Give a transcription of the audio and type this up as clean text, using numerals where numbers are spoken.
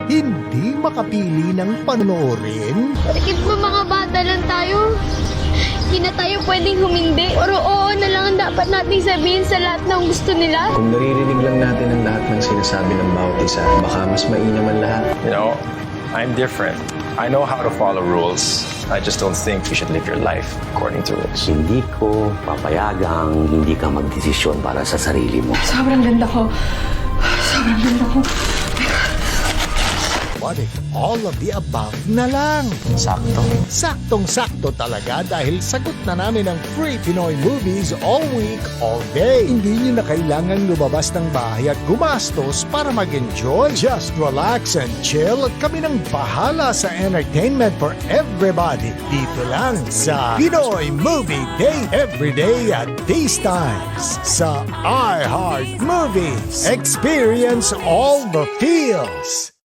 hindi makapili ng panoorin? Bakit ba mga bata lang tayo? Hindi na tayo pwedeng humindi. Puro oo na lang ang dapat nating sabihin sa lahat ng gusto nila. Kung naririnig lang natin ang lahat ng sinasabi ng bawat isa, baka mas mainam ang lahat. You know, I'm different. I know how to follow rules. I just don't think you should live your life according to rules. Hindi ko papayagang hindi ka magdesisyon para sa sarili mo. Sobrang ganda ko. Sobrang ganda ko. What if all of the above na lang? Sakto. Saktong-sakto talaga dahil sagot na namin ang free Pinoy movies all week, all day. Hindi nyo na kailangang lumabas ng bahay at gumastos para mag-enjoy. Just relax and chill at kami nang bahala sa entertainment for everybody. Dito lang sa Pinoy Movie Day everyday at these times sa iHeart Movies. Experience all the feels.